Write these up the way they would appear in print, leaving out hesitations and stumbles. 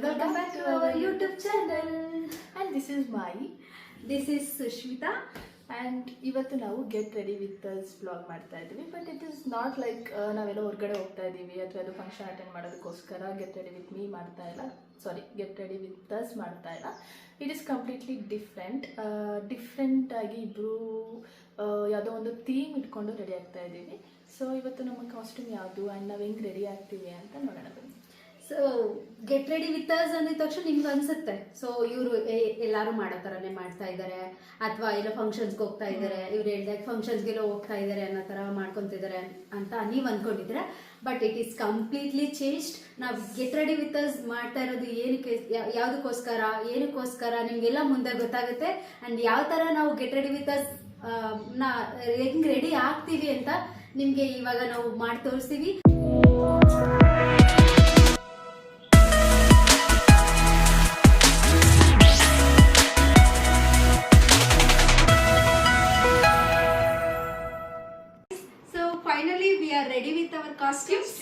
Welcome back to our YouTube channel. And this is Mai. This is Sushmita. And ಇವತ್ತು ನಾವು get ready with us blog ಮಾಡ್ತಾ ಇದ್ದೀವಿ. But it is not like ನಾವೆಲ್ಲ ಹೊರಗಡೆ ಹೋಗ್ತಾ ಇದ್ದೀವಿ ಅಥವಾ ಅದು ಫಂಕ್ಷನ್ ಅಟೆಂಡ್ ಮಾಡೋದಕ್ಕೋಸ್ಕರ ಗೆಟ್ ರೆಡಿ ವಿತ್ ಮೀ ಮಾಡ್ತಾ ಇಲ್ಲ, ಸಾರಿ ಗೆಟ್ ರೆಡಿ ವಿತ್ ಅಸ್ ಮಾಡ್ತಾ ಇಲ್ಲ. ಇಟ್ ಈಸ್ ಕಂಪ್ಲೀಟ್ಲಿ ಡಿಫ್ರೆಂಟ್ ಆಗಿ ಇಬ್ಬರು ಯಾವುದೋ ಒಂದು ಥೀಮ್ ಇಟ್ಕೊಂಡು ರೆಡಿ ಆಗ್ತಾ ಇದ್ದೀವಿ. ಸೊ ಇವತ್ತು ನಮ್ಮ ಕಾಸ್ಟ್ಯೂಮ್ ಯಾವುದು ಆ್ಯಂಡ್ ನಾವು ಹೆಂಗೆ ರೆಡಿ ಆಗ್ತೀವಿ ಅಂತ ನೋಡೋಣ ಬನ್ನಿ. So get ready with us ಅಂದಿದ ತಕ್ಷಣ ನಿಮ್ಗೆ ಅನ್ಸುತ್ತೆ ಸೊ ಇವರು ಎಲ್ಲಾರು ಮಾಡೋ ಥರನೇ ಮಾಡ್ತಾ ಇದ್ದಾರೆ ಅಥವಾ ಎಲ್ಲ ಫಂಕ್ಷನ್ಸ್ಗೆ ಹೋಗ್ತಾ ಇದ್ದಾರೆ, ಇವ್ರು ಹೇಳ್ದಾಗ ಫಂಕ್ಷನ್ಸ್ಗೆಲ್ಲ ಹೋಗ್ತಾ ಇದ್ದಾರೆ ಅನ್ನೋ ಥರ ಮಾಡ್ಕೊತಿದ್ದಾರೆ ಅಂತ ನೀವು ಅಂದ್ಕೊಂಡಿದ್ದೀರಾ. But it is completely changed. ನಾವು ಗೆಟ್ ರೆಡಿ ವಿತ್ ಅಸ್ ಮಾಡ್ತಾ ಇರೋದು ಏನಕ್ಕೋಸ್ಕರ ನಿಮಗೆಲ್ಲ ಮುಂದೆ ಗೊತ್ತಾಗುತ್ತೆ. ಆ್ಯಂಡ್ ಯಾವ ಥರ ನಾವು ಗೆಟ್ ರೆಡಿ ವಿತ್ ಅಸ್ ಹೆಂಗೆ ರೆಡಿ ಆಗ್ತೀವಿ ಅಂತ ನಿಮಗೆ ಇವಾಗ ನಾವು ಮಾಡಿ ತೋರಿಸ್ತೀವಿ. Finally we are ready with our costumes.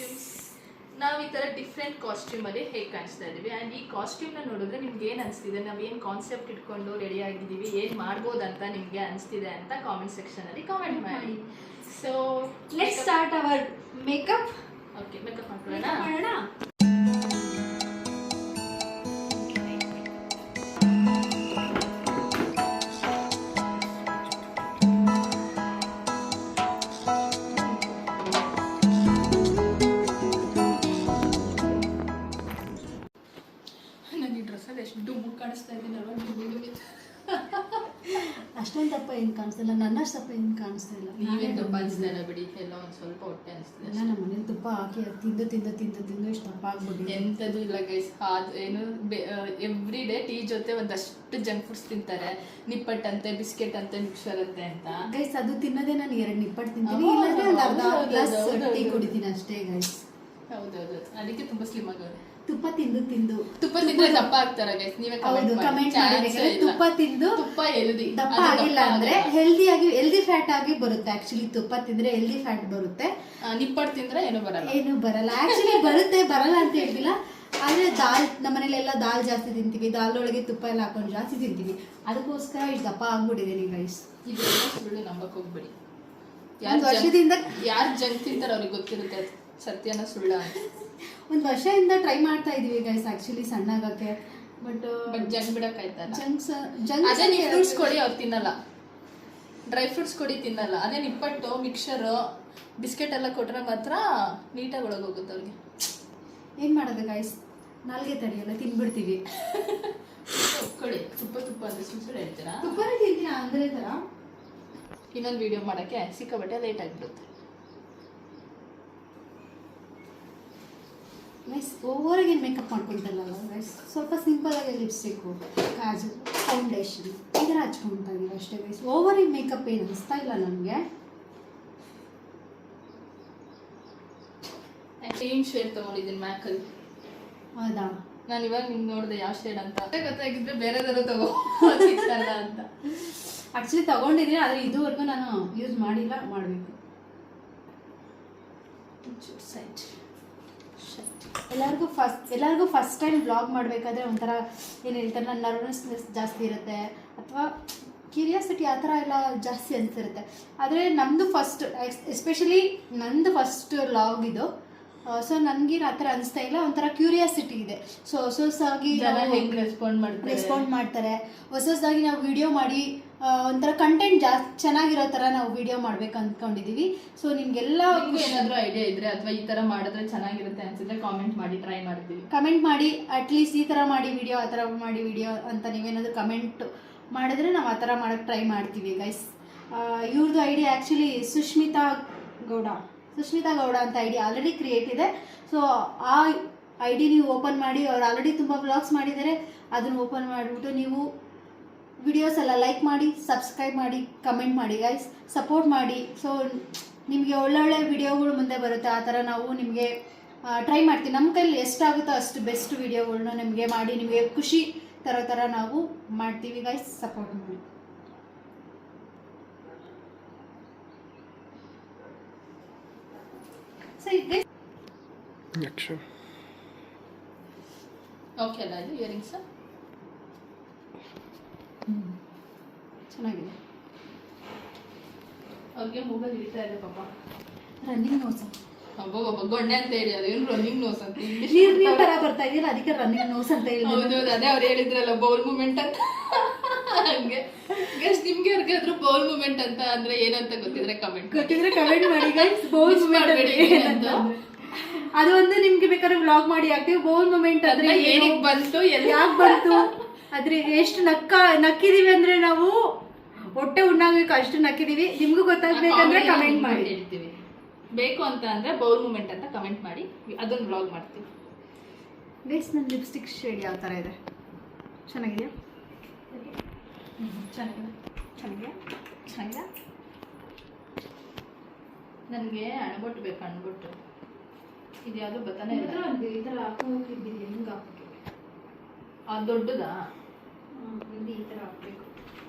ನಾವು ಈ ಥರ ಡಿಫ್ರೆಂಟ್ ಕಾಸ್ಟ್ಯೂಮಲ್ಲಿ ಹೇಗೆ ಕಾಣಿಸ್ತಾ ಇದ್ದೀವಿ ಆ್ಯಂಡ್ ಈ ಕಾಸ್ಟ್ಯೂಮ್ನ ನೋಡಿದ್ರೆ ನಿಮ್ಗೆ ಏನು ಅನಿಸ್ತಿದೆ, ನಾವು ಏನು ಕಾನ್ಸೆಪ್ಟ್ ಇಟ್ಕೊಂಡು ರೆಡಿ ಆಗಿದ್ದೀವಿ, ಏನು ಮಾಡ್ಬೋದಂತ ನಿಮಗೆ ಅನಿಸ್ತಿದೆ ಅಂತ ಕಾಮೆಂಟ್ ಸೆಕ್ಷನಲ್ಲಿ ಕಾಮೆಂಟ್ ಮಾಡಿ. So let's start hour makeup. Okay, makeup ಮಾಡ್ಕೊಳ್ಳೋಣ. ಅಷ್ಟೊಂದು ದಪ್ಪ ಏನು ಕಾಣಿಸ್ತಿಲ್ಲ, ನನ್ನಷ್ಟು ದಪ್ಪ ಏನು ಕಾಣಿಸ್ತಾ ಇಲ್ಲ. ನೀವೇನು ದಪ್ಪ ಅನಿಸ್ತಾ ಇಲ್ಲ ಬಿಡಿ, ಎಲ್ಲ ಒಂದು ಸ್ವಲ್ಪ ಹೊಟ್ಟೆ ಅನಿಸ್ತಿದೆ. ನಮ್ಮ ಮನೇಲಿ ತುಪ್ಪ ಹಾಕಿ ತಿಂದು ಇಷ್ಟು ದಪ್ಪ ಆಗ್ಬಿಟ್ಟಿದೆ. ಎಂಥದ್ದು ಇಲ್ಲ ಗೈಸ್, ಏನು ಎವ್ರಿ ಡೇ ಟೀ ಜೊತೆ ಒಂದಷ್ಟು ಜಂಕ್ ಫುಡ್ಸ್ ತಿಂತಾರೆ. ನಿಪ್ಪಟ್ಟು ಅಂತೆ, ಬಿಸ್ಕೆಟ್ ಅಂತೆ, ಮಿಕ್ಸರ್ ಅಂತೆ ಅಂತ. ಗೈಸ್ ಅದು ತಿನ್ನೋದೇ ನಾನು 2 ನಿಪ್ಪಟ್ಟು ತಿಂತೀನಿ, ಇಲ್ಲಾಂದ್ರೆ ಒಂದು ಅರ್ಧ ಗ್ಲಾಸ್ ಟೀ ಕುಡಿತೀನಿ ಅಷ್ಟೇ ಗೈಸ್. ಹೌದೌದು, ಅದಕ್ಕೆ ತುಂಬಾ ಸ್ಲಿಮ್ ಆಗೋದು. ತುಪ್ಪ ತಿಂದ್ರೆ ದಪ್ಪ ಆಗ್ತಾರ ಗೈಸ್, ನೀವೇ ಕಮೆಂಟ್ ಮಾಡಿ. ತುಪ್ಪ ತಿಂದು ತುಪ್ಪ ಹೆಲ್ದಿ ದಪ್ಪ ಆಗಿಲ್ಲ ಅಂದ್ರೆ ಹೆಲ್ದಿ ಫ್ಯಾಟ್ ಆಗಿ ಬರುತ್ತೆ. ಆಕ್ಚುಲಿ ತುಪ್ಪ ತಿಂದ್ರೆ ಹೆಲ್ದಿ ಫ್ಯಾಟ್ ಬರುತ್ತೆ. ನಿಪ್ಪಟ್ಟು ತಿಂದ್ರೆ ಏನು ಬರಲ್ಲ. ಆಕ್ಚುಲಿ ಬರಲ್ಲ ಅಂತ ಹೇಳ್ತಿಲ್ಲ. ಆದ್ರೆ ನಮ್ಮನೇಲೆಲ್ಲ ದಾಲ್ ಜಾಸ್ತಿ ತಿಂತೀವಿ, ದಾಲ್ ಒಳಗೆ ತುಪ್ಪ ಎಲ್ಲ ಹಾಕೊಂಡು ಜಾಸ್ತಿ ತಿಂತೀವಿ, ಅದಕ್ಕೋಸ್ಕರ ಇಷ್ಟು ದಪ್ಪ ಆಗ್ಬಿಟ್ಟಿದ್ದೀನಿ ಗೈಸ್. ಇದೆಲ್ಲ ಸುಳ್ಳು ನಂಬಕ್ ಹೋಗ್ಬೇಡಿ. ವರ್ಷದಿಂದ ಯಾರು ಜಂಕ್ ತಿಂತಾರೆ ಅವ್ರಿಗೆ ಗೊತ್ತಿರುತ್ತೆ ಸತ್ಯನ ಸುಳ್ಳ ಅಂತ. ಒಂದು ವರ್ಷದಿಂದ ಟ್ರೈ ಮಾಡ್ತಾ ಇದೀವಿ ಗೈಸ್ ಆಕ್ಚುಲಿ ಸಣ್ಣಾಗಕ್ಕೆ. ಬಟ್ ಜಂಕ್ ಬಿಡಕ್ ಆಯ್ತಲ್ಲ. ಅದೇ ನೀವು ಫ್ರೂಟ್ಸ್ ಕೊಡಿ, ಅವ್ರು ತಿನ್ನಲ್ಲ. ಡ್ರೈ ಫ್ರೂಟ್ಸ್ ಕೊಡಿ, ತಿನ್ನಲ್ಲ. ಅದೇ ನಿಪ್ಪಟ್ಟು, ಮಿಕ್ಸರ್, ಬಿಸ್ಕೆಟ್ ಎಲ್ಲ ಕೊಟ್ರೆ ಮಾತ್ರ ನೀಟಾಗಿ ಒಳಗೋಗುತ್ತೆ ಅವ್ರಿಗೆ. ಏನ್ ಮಾಡೋದು ಗೈಸ್, ನಾಲ್ಗೆ ತಡೆಯಲ್ಲ, ತಿನ್ಬಿಡ್ತೀವಿ. ಕೊಡಿ ತುಪ್ಪ ಅಂದ್ರೆ ಸುಳ್ಳು ಹೇಳ್ತೀರಾ? ತುಪ್ಪನೇ ತಿಂತೀನಿ ಅಂದ್ರೆ ತರ. ಇನ್ನೊಂದು ವಿಡಿಯೋ ಮಾಡಕ್ಕೆ ಸಿಕ್ಕಾಬಟ್ಟೆ ಲೇಟ್ ಆಗಿಬಿಡುತ್ತೆ. ಗೈಸ್ ಓವರಾಗಿ ಮೇಕಪ್ ಮಾಡ್ಕೊಳ್ತಲ್ಲ ಗೈಸ್, ಸ್ವಲ್ಪ ಸಿಂಪಲ್ ಆಗಿ ಲಿಪ್ಸ್ಟಿಕ್ಕು, ಕಾಜಲ್, ಫೌಂಡೇಶನ್ ಈ ಥರ ಹಚ್ಕೊಳ್ತಾ ಇದೀವಿ ಅಷ್ಟೇ ಗೈಸ್. ಓವರಾಗಿ ಮೇಕಪ್ ಏನು ಅನಿಸ್ತಾ ಇಲ್ಲ ನನಗೆ. ಸೇಮ್ ಶೇಡ್ ತಗೊಂಡಿದ್ದೀನಿ ಮ್ಯಾಕಲ್ಲಿ. ಹೌದಾ? ನಾನು ಇವಾಗ ನಿಮ್ಗೆ ನೋಡಿದೆ ಯಾವ ಶೇಡ್ ಅಂತ, ಗೊತ್ತಾಗಿದ್ರೆ ಬೇರೆದಾರು ತಗೋ ಅಂತ. ಆ್ಯಕ್ಚುಲಿ ತಗೊಂಡಿದ್ದೀನಿ, ಆದರೆ ಇದುವರೆಗೂ ನಾನು ಯೂಸ್ ಮಾಡಿಲ್ಲ, ಮಾಡಬೇಕು. ಎಲ್ಲರಿಗೂ ಫಸ್ಟ್ ಟೈಮ್ ಬ್ಲಾಗ್ ಮಾಡಬೇಕಾದ್ರೆ ಒಂಥರ ಏನು ಹೇಳ್ತಾರೆ, ನನ್ನ ನರ್ವಸ್ನೆಸ್ ಜಾಸ್ತಿ ಇರುತ್ತೆ ಅಥವಾ ಕ್ಯೂರಿಯಾಸಿಟಿ ಆ ಥರ ಎಲ್ಲ ಜಾಸ್ತಿ ಅನಿಸಿರುತ್ತೆ. ಆದರೆ ನಮ್ಮದು ಎಸ್ಪೆಷಲಿ ನಂದು ಫಸ್ಟ್ ವ್ಲಾಗ್ ಇದು. ಸೊ ನನಗೇನು ಆ ಥರ ಅನಿಸ್ತಾ ಇಲ್ಲ, ಒಂಥರ ಕ್ಯೂರಿಯಾಸಿಟಿ ಇದೆ. ಸೊ ಹೊಸದಾಗಿ ಹೆಂಗೆ ರೆಸ್ಪಾಂಡ್ ಮಾಡ್ತಾರೆ, ಹೊಸದಾಗಿ ನಾವು ವಿಡಿಯೋ ಮಾಡಿ ಒಂಥರ ಕಂಟೆಂಟ್ ಜಾಸ್ತಿ ಚೆನ್ನಾಗಿರೋ ಥರ ನಾವು ವಿಡಿಯೋ ಮಾಡ್ಬೇಕು ಅಂದ್ಕೊಂಡಿದ್ದೀವಿ. ಸೊ ನಿಮಗೆಲ್ಲ ಏನಾದರೂ ಐಡಿಯಾ ಇದ್ರೆ ಅಥವಾ ಈ ಥರ ಮಾಡಿದ್ರೆ ಚೆನ್ನಾಗಿರುತ್ತೆ ಅನ್ಸಿದ್ರೆ ಕಾಮೆಂಟ್ ಮಾಡಿ, ಟ್ರೈ ಮಾಡ್ತೀವಿ. ಕಮೆಂಟ್ ಮಾಡಿ, ಅಟ್ಲೀಸ್ಟ್ ಈ ಥರ ಮಾಡಿ ವಿಡಿಯೋ, ಆ ಥರ ಮಾಡಿ ವಿಡಿಯೋ ಅಂತ ನೀವೇನಾದರೂ ಕಮೆಂಟ್ ಮಾಡಿದ್ರೆ ನಾವು ಆ ಥರ ಮಾಡೋಕ್ಕೆ ಟ್ರೈ ಮಾಡ್ತೀವಿ ಗೈಸ್. ಇವ್ರದ್ದು ಐಡಿಯಾ ಆ್ಯಕ್ಚುಲಿ ಸುಷ್ಮಿತಾ ಗೌಡ ಅಂತ ಐಡಿ ಆಲ್ರೆಡಿ ಕ್ರಿಯೇಟ್ ಇದೆ. ಸೊ ಆ ಐಡಿ ನೀವು ಓಪನ್ ಮಾಡಿ, ಅವ್ರು ಆಲ್ರೆಡಿ ತುಂಬ ವ್ಲಾಗ್ಸ್ ಮಾಡಿದ್ದಾರೆ, ಅದನ್ನು ಓಪನ್ ಮಾಡಿಬಿಟ್ಟು ನೀವು ವಿಡಿಯೋಸ್ ಎಲ್ಲ ಲೈಕ್ ಮಾಡಿ, ಸಬ್ಸ್ಕ್ರೈಬ್ ಮಾಡಿ, ಕಮೆಂಟ್ ಮಾಡಿ ಗೈಸ್, ಸಪೋರ್ಟ್ ಮಾಡಿ. ಸೊ ನಿಮಗೆ ಒಳ್ಳೊಳ್ಳೆ ವಿಡಿಯೋಗಳು ಮುಂದೆ ಬರುತ್ತೆ. ಆ ಥರ ನಾವು ನಿಮಗೆ ಟ್ರೈ ಮಾಡ್ತೀವಿ. ನಮ್ಮ ಕೈಲಿ ಎಷ್ಟಾಗುತ್ತೋ ಅಷ್ಟು ಬೆಸ್ಟ್ ವಿಡಿಯೋಗಳನ್ನ ನಿಮಗೆ ಮಾಡಿ, ನಿಮಗೆ ಖುಷಿ ತರೋ ಥರ ನಾವು ಮಾಡ್ತೀವಿ ಗೈಸ್, ಸಪೋರ್ಟ್ ಮಾಡಿ. So guys, Action. ಓಕೆ ಅಲ್ಲ ಇದು ಇಯರಿಂಗ್ಸ್ ಚೆನ್ನಾಗಿದೆ. ಅವ್ರಿಗೆ ಮೂಗಲ್ಲಿ ಹಿಡಿತಾ ಇದೆ ಪಾಪ. ರನ್ನಿಂಗ್ ನೋಸ್ ಒಬ್ಬ ಗೊಣ್ಣೆ ಅಂತ ಹೇಳಿ ಅದು ಏನು ರನ್ನಿಂಗ್ ನೋಸ್ ಅಂತ ನೀರ್ ತರ ಬರ್ತಾ ಇದೆಯಲ್ಲ ಅದಕ್ಕೆ ರನ್ನಿಂಗ್ ನೋಸ್ ಅಂತ ಹೇಳಿ. ಹೌದು ಅದೇ ಅವ್ರು ಹೇಳಿದ್ರಲ್ಲ ಬೌಲ್ ಮೂಮೆಂಟ್ ಅಂತ. ಹಂಗೆ ಗೈಸ್ ನಿಮ್ಗೆ ಯಾರಿಗಾದ್ರೂ ಬೌಲ್ ಮೂಮೆಂಟ್ ಅಂತ ಅಂದ್ರೆ ಏನಂತ ಗೊತ್ತಿದ್ರೆ ಕಮೆಂಟ್ ಮಾಡಿ ಗೈಸ್. ಬೌಲ್ ಮೂಮೆಂಟ್ ಅದು ಒಂದು ನಿಮ್ಗೆ ಬೇಕಾದ್ರೆ ವ್ಲಾಗ್ ಮಾಡಿ ಹಾಕ್ತೀವಿ. ಬೌಲ್ ಮೂಮೆಂಟ್ ಅಂದ್ರೆ ಏನಕ್ಕೆ ಬಂತು ಯಾಕೆ ಬಂತು ಆದ್ರೆ ಎಷ್ಟು ನಕ್ಕಿದೀವಿ ಅಂದ್ರೆ ನಾವು ಹೊಟ್ಟೆ ಉಣ್ಣಾಗಬೇಕು ಅಷ್ಟು ನಕ್ಕಿದೀವಿ. ನಿಮ್ಗೂ ಗೊತ್ತಾಗ್ಬೇಕಂದ್ರೆ ಕಮೆಂಟ್ ಮಾಡಿ ಹೇಳ್ತೀವಿ. ಬೇಕು ಅಂತ ಅಂದ್ರೆ ಬೌಲ್ ಮೂಮೆಂಟ್ ಅಂತ ಕಮೆಂಟ್ ಮಾಡಿ ಅದನ್ನ ವ್ಲಾಗ್ ಮಾಡ್ತೀವಿ. ಗೈಸ್ ನನ್ನ ಲಿಪ್ಸ್ಟಿಕ್ ಶೇಡ್ ಯಾವ ಥರ ಇದೆ? ಚೆನ್ನಾಗಿದೆಯಾ? ಚೆನ್ನಾಗಿದೆ ಚೆನ್ನಾಗಿದೆಯಾ? ಚೆನ್ನಾಗಿದೆ. ನನಗೆ ಅಣಬೊಟ್ಟು ಬೇಕು. ಅಣಬೊಟ್ಟು ಇದು ಯಾವುದು ಬತ್ತಾನೆ ಇಲ್ಲ. ಈ ಥರ ಹಾಕೋತಿದ್ದೀನಿ ಹೆಂಗೆ ಹಾಕಕ್ಕೆ? ದೊಡ್ಡದಾ? ಈ ಥರ ಹಾಕ್ಬೇಕು.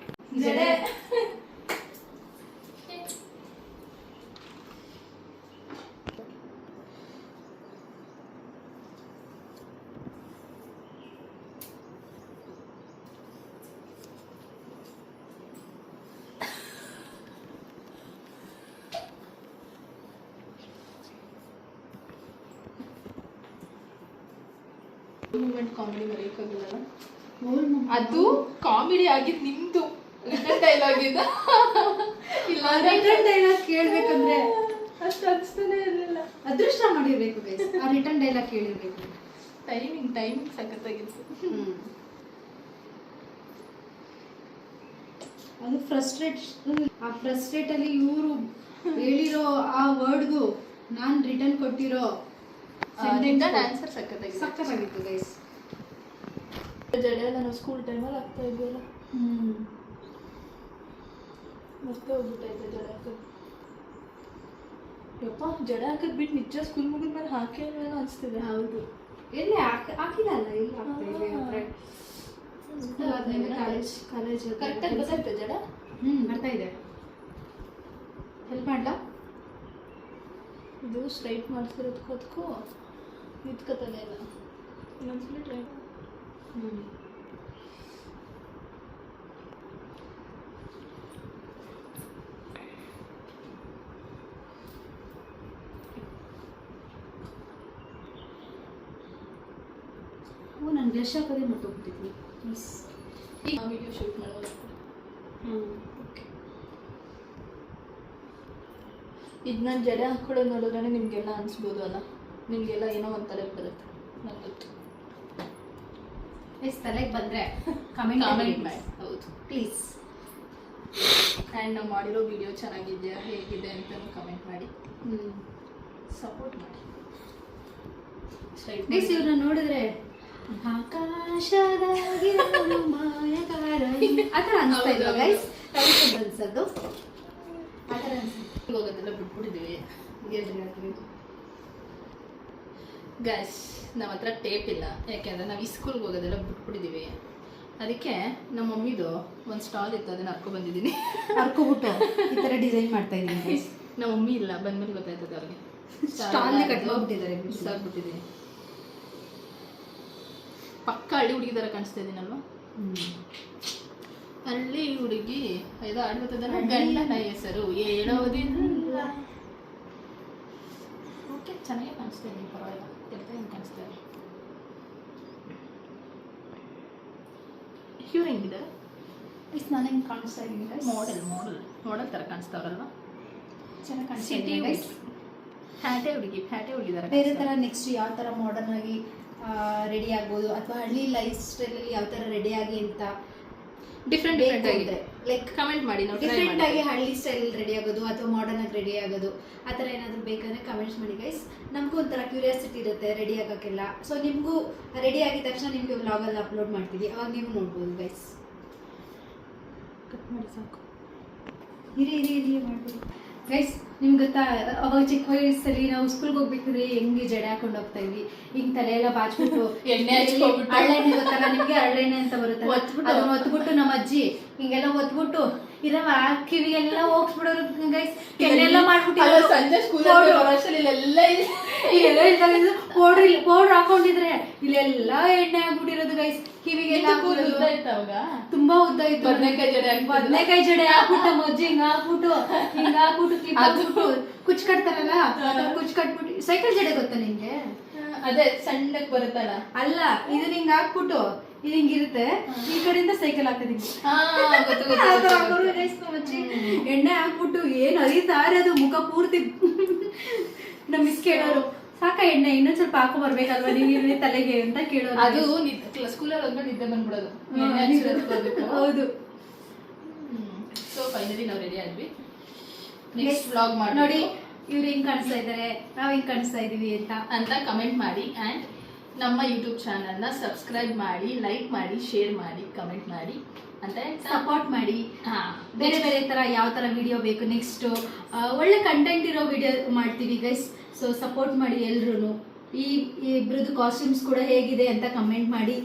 ಜಡೆ ಮೂಮೆಂಟ್ ಕಾಮಿಡಿ ಬರೆಯಕ್ಕಾಗಿಲ್ಲ. ಅದು ಕಾಮಿಡಿ ಆಗಿದ್ದು ನಿಮ್ದು ರಿಟರ್ನ್ ಡೈಲಾಗ್ ಇದು. ಇಲ್ಲ ರಿಟರ್ನ್ ಡೈಲಾಗ್ ಕೇಳ್ಬೇಕಂದ್ರೆ ಅಷ್ಟು ಅನ್ಸ್ತಾನೆ ಇರಲಿಲ್ಲ. ಅದೃಷ್ಟ ಮಾಡಿರ್ಬೇಕು ಗೈಸ್. ಆ ರಿಟರ್ನ್ ಡೈಲಾಗ್ ಕೇಳಿರ್ಬೇಕು. ಟೈಮಿಂಗ್ ಸಖತ್ತಾಗಿತ್ತು. ಅದು ಆ ಫ್ರಸ್ಟ್ರೇಟ್ ಅಲ್ಲಿ ಇವರು ಹೇಳಿರೋ ಆ ವರ್ಡ್ಗೂ ನಾನು ರಿಟರ್ನ್ ಕೊಟ್ಟಿರೋ ಆನ್ಸರ್ ಸಕ್ಕತ್ತಾಗಿತ್ತು ಗೈಸ್. ಜಡೆ ಎಲ್ಲ ನಾವು ಸ್ಕೂಲ್ ಟೈಮಲ್ಲಿ ಆಗ್ತಾ ಇದ್ವಲ್ಲ, ಮತ್ತೆ ಹೋಗ್ಬಿಟ್ಟೈತೆ ಜಡೆ ಹಾಕೋದು. ಯಪ್ಪ ಜಡೆ ಹಾಕೋದು ಬಿಟ್ಟು ನಿಜ ಸ್ಕೂಲ್ ಮುಗಿದ ಮೇಲೆ ಹಾಕಿ ಏನೋ ಅನಿಸ್ತಿದೆ. ಹೌದು, ಎಲ್ಲಿ ಹಾಕಿದಲ್ಲ, ಇಲ್ಲಿ ಹಾಕ್ತಾ ಇದೆ. ಕಾಲೇಜ್ ಕರೆಕ್ಟಾಗಿ ಗೊತ್ತಾಯ್ತು ಜಡೆ. ಬರ್ತಾ ಇದೆ. ಹೆಲ್ಪ್ ಮಾಡ್ಲಾ? ಇದು ಸ್ಟ್ರೈಟ್ ಮಾಡಿಸಿರೋದಕ್ಕೂ ನಿಂತ್ಕೋತಾನೆ ಇಲ್ಲ. ಇನ್ನೊಂದ್ಸಲ ಟ್ರೈ ನಾನು ಬ್ಲಶ್ ಹಾಕೋದೇ ಮರ್ತೋಗ್ಬಿಟ್ಟಿದ್ವಿ. ಈಗ ವಿಡಿಯೋ ಶೂಟ್ ಮಾಡೋದು. ಇದು ನಾನು ಜಡೆ ಹಾಕ್ಕೊಳ್ಳೋದು ನೋಡಿದ್ರೆ ನಿಮಗೆಲ್ಲ ಅನಿಸ್ಬೋದು ಅಲ್ಲ, ನಿಮಗೆಲ್ಲ ಏನೋ ಒಂಥರ ಬರುತ್ತೆ. ನಂಗೆ ಗೊತ್ತು. ಎಷ್ಟು ತಲೆಗೆ ಬಂದರೆ ಕಮೆಂಟ್ ಮಾಡಿ. ಹೌದು ಪ್ಲೀಸ್. ಆ್ಯಂಡ್ ನಾವು ಮಾಡಿರೋ ವಿಡಿಯೋ ಚೆನ್ನಾಗಿದೆಯಾ ಹೇಗಿದೆ ಅಂತಲೂ ಕಮೆಂಟ್ ಮಾಡಿ, ಸಪೋರ್ಟ್ ಮಾಡಿ. ಪ್ಲೀಸ್ ಇವ್ರನ್ನ ನೋಡಿದ್ರೆ ಆಕಾಶದಾಗಿ ಮಾಯಗಾರ ಆ ಥರ ಅನಿಸ್ತಾ ಇಲ್ಲ ಗೈಸ್. ಅನ್ಸೋದು ಆ ಥರ ಅನ್ಸುತ್ತೆ. ಹೋಗೋದೆಲ್ಲ ಬಿಟ್ಬಿಟ್ಟಿದ್ದೀವಿ. ಗೈಸ್ ನಮ್ಮ ಹತ್ರ ಟೇಪ್ ಇಲ್ಲ, ಯಾಕೆಂದರೆ ನಾವು ಈ ಸ್ಕೂಲ್ಗೆ ಹೋಗೋದೆಲ್ಲ ಬಿಟ್ಬಿಟ್ಟಿದ್ದೀವಿ. ಅದಕ್ಕೆ ನಮ್ಮ ಮಮ್ಮಿದು ಒಂದು ಸ್ಟಾಲ್ ಇತ್ತು, ಅದನ್ನು ಹರ್ಕೊಬಂದಿದ್ದೀನಿ. ಹರ್ಕೊಬಿಟ್ಟು ಈ ಥರ ಡಿಸೈನ್ ಮಾಡ್ತಾ ಇದ್ದೀನಿ ಗೈಸ್. ನಮ್ಮ ಮಮ್ಮಿ ಇಲ್ಲ, ಬಂದ್ಮೇಲೆ ಗೊತ್ತಾಯ್ತದೆ ಅವ್ರಿಗೆ. ಸ್ಟಾಲ್ನ ಕಟ್ಕೊಂಡ್ಬಿಟ್ಟಿದ್ದಾರೆ. ಬಿಸಾಕ್ಬಿಟ್ಟಿದ್ದೀನಿ. ಪಕ್ಕ ಹಳ್ಳಿ ಹುಡುಗಿ ಥರ ಕಾಣಿಸ್ತಾ ಇದ್ದೀನಲ್ವ? ಹಳ್ಳಿ ಹುಡುಗಿ ಇದು ಆಡ್ಬರ್ತದಲ್ಲ, ಗಂಡನ ಹೆಸರು ಹೇಳೋದಿಲ್ಲ. ಓಕೆ, ಚೆನ್ನಾಗಿ ಕಾಣಿಸ್ತಾ ಇದ್ದೀನಿ, ಪರವಾಗಿಲ್ಲ. ಕೆಟ್ಟದೇನು ಕಾಣಿಸ್ತಾ ಇದೆ. ಇವ್ರು ಹೆಂಗಿದ್ದಾರೆ? ಇಷ್ಟು ನಾನು ಹೆಂಗೆ ಕಾಣಿಸ್ತಾ ಇದ್ದೀನಿ? ಮಾಡೆಲ್ ಥರ ಕಾಣಿಸ್ತಾವ್ರಲ್ವ? ಚೆನ್ನಾಗಿ ಕಾಣಿಸ್ತಾ ಸಿಟಿ ಇದೆ. ಫ್ಯಾಟೆ ಹುಡುಗಿ ಥರ. ಬೇರೆ ಥರ ನೆಕ್ಸ್ಟ್ ಯಾವ ಥರ ಮಾಡರ್ನ್ ಆಗಿ ರೆಡಿ ಆಗ್ಬೋದು, ಅಥವಾ ಹಳ್ಳಿ ಲೈಫ್ ಸ್ಟೈಲಲ್ಲಿ ಯಾವ ಥರ ರೆಡಿ ಆಗಿ ಅಂತ ಡಿಫ್ರೆಂಟ್ ಆಗಿದೆ. ಲೈಕ್ ಕಮೆಂಟ್ ಮಾಡಿ. ನಾವು ಡಿಫ್ರೆಂಟ್ ಆಗಿ ಹಳ್ಳಿ ಸ್ಟೈಲ್ ರೆಡಿ ಆಗೋದು ಅಥವಾ ಮಾಡರ್ನ್ ಆಗಿ ರೆಡಿ ಆಗೋದು ಆ ಥರ ಏನಾದರೂ ಬೇಕಂದ್ರೆ ಕಮೆಂಟ್ಸ್ ಮಾಡಿ ಗೈಸ್. ನಮಗೂ ಒಂಥರ ಕ್ಯೂರಿಯಾಸಿಟಿ ಇರುತ್ತೆ ರೆಡಿ ಆಗೋಕ್ಕೆಲ್ಲ. ಸೊ ನಿಮಗೂ ರೆಡಿ ಆಗಿದ ತಕ್ಷಣ ನಿಮಗೆ ವ್ಲಾಗಲ್ಲಿ ಅಪ್ಲೋಡ್ ಮಾಡ್ತೀವಿ, ಅವಾಗ ನೀವು ನೋಡ್ಬೋದು ಗೈಸ್. ಕಟ್ ಮಾಡಿ ಸಾಕು. ಇರಿ ಮಾಡ್ಬೋದು ಗೈಸ್. ನಿಮ್ಗೆ ಗೊತ್ತಾ, ಅವಾಗ ಚಿಕ್ಕ ವಯಸ್ಸಲ್ಲಿ ನಾವು ಸ್ಕೂಲ್ಗೆ ಹೋಗ್ಬೇಕಿದ್ರೆ ಹೆಂಗೆ ಜಡೆ ಹಾಕೊಂಡು ಹೋಗ್ತಾ ಇದ್ವಿ, ಹಿಂಗೆ ತಲೆ ಎಲ್ಲ ಬಾಚ್ಬಿಟ್ಟು ಹಳ್ಳೆಣ್ಣೆ ಗೊತ್ತಲ್ಲ ನಿಮಗೆ, ಹಳ್ಳೆಣ್ಣೆ ಅಂತ ಬರುತ್ತೆ, ಅದನ್ನ ಒತ್ಬಿಟ್ಟು ನಮ್ಮ ಅಜ್ಜಿ ಹಿಂಗೆಲ್ಲ ಒತ್ಬಿಟ್ಟು ಇರವ ಕಿವಿಗೆಲ್ಲ ಹೋಗ್ಸ್ಬಿಡೋರು ಗೈಸ್, ಕೆನ್ನೆಲ್ಲ ಅಲ್ಲ, ಮಾಡ್ಬಿಟ್ಟಿರೋರು. ಸಂಜೆ ಸ್ಕೂಲ್ ಇಲ್ಲೆಲ್ಲ ಇಲ್ಲೆಲ್ಲ ಇಲ್ದಾಗ ಪೌಡರ್ ಹಾಕೊಂಡಿದ್ರೆ ಇಲ್ಲೆಲ್ಲ ಎಣ್ಣೆ ಆಗ್ಬಿಟ್ಟಿರೋದು ಗೈಸ್, ಕಿವಿಗೆಲ್ಲ ಹಾಕ್ಬಿಡೋದು. ತುಂಬಾ ಉದ್ದ ಇತ್ತು. ಬದನೆಕಾಯಿ ಜಡೆ ಹಾಕ್ಬಿಟ್ಟು ಮಜ್ಜಿ ಹಿಂಗ ಹಾಕ್ಬಿಟ್ಟು ಕ್ಲಿಪ್ ಹಾಕ್ಬಿಟ್ಟು ಕುಚ್ ಕಟ್ತಾರಲ್ಲ, ಕುಚ್ ಕಟ್ಬಿಟ್ಟು ಸೈಕಲ್ ಜಡೆ ಗೊತ್ತಾ ನಿಂಗೆ? ಅದೇ ಸಣ್ಣಕ್ ಬರುತ್ತಲ್ಲ. ಅಲ್ಲ, ಇದನ್ನ ಹಿಂಗ ಹಾಕ್ಬಿಟ್ಟು ಇದು ಹಿಂಗಿರುತ್ತೆ, ಈ ಕಡೆಯಿಂದ ಸೈಕಲ್ ಹಾಕೋದಿ ಎಣ್ಣೆ ಹಾಕ್ಬಿಟ್ಟು ಏನ್ ಹರಿತಾ ಅದು ಮುಖ ಪೂರ್ತಿ. ನಮ್ಮ ಮಿಸ್ ಕೇಳೋರು, ಸಾಕ ಎಣ್ಣೆ ಇನ್ನೊಂದ್ ಸ್ವಲ್ಪ ಹಾಕೋ ಬರ್ಬೇಕಲ್ವಾ ನೀವು ತಲೆಗೆ ಅಂತ ಕೇಳೋರು. ಅದು ಸ್ಕೂಲಲ್ಲಿ ಹೋದ್ಮೇಲೆ ನಿದ್ದೆ ಬಂದ್ಬಿಡೋದು. ಹೌದು. ಸೊ ಫೈನಲಿ ನಾವು ರೆಡಿ ಆದ್ವಿ. ನೆಕ್ಸ್ಟ್ ವ್ಲಾಗ್ ಮಾಡಿ ನೋಡಿ, ಇವ್ರು ಹಿಂಗ್ ಕಾಣಿಸ್ತಾ ಇದಾರೆ, ನಾವ್ ಹಿಂಗ್ ಕಾಣಿಸ್ತಾ ಇದೀವಿ ಅಂತ ಕಮೆಂಟ್ ಮಾಡಿ. ಅಂಡ್ ನಮ್ಮ ಯೂಟ್ಯೂಬ್ ಚಾನಲ್ನ ಸಬ್ಸ್ಕ್ರೈಬ್ ಮಾಡಿ, ಲೈಕ್ ಮಾಡಿ, ಶೇರ್ ಮಾಡಿ, ಕಮೆಂಟ್ ಮಾಡಿ ಅಂತ ಸಪೋರ್ಟ್ ಮಾಡಿ. ಹಾ, ಬೇರೆ ಬೇರೆ ತರ ಯಾವ ತರ ವಿಡಿಯೋ ಬೇಕು ನೆಕ್ಸ್ಟ್ ಒಳ್ಳೆ ಕಂಟೆಂಟ್ ಇರೋ ವಿಡಿಯೋ ಮಾಡ್ತೀವಿ ಗೈಸ್. ಸೊ ಸಪೋರ್ಟ್ ಮಾಡಿ ಎಲ್ರು. ಈ ಇಬ್ರದ್ದು ಕಾಸ್ಟ್ಯೂಮ್ಸ್ ಕೂಡ ಹೇಗಿದೆ ಅಂತ ಕಮೆಂಟ್ ಮಾಡಿ.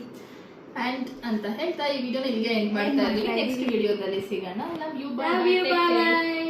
ಅಂಡ್ ಅಂತ ಹೇಳ್ತಾ ಈ ವಿಡಿಯೋನ ಇಲ್ಲಿಗೆ ಎಂಡ್ ಮಾಡ್ತಾ ಇದ್ದೀವಿ. ನೆಕ್ಸ್ಟ್ ವಿಡಿಯೋದಲ್ಲಿ ಸಿಗೋಣ. Love you, Love you, bye.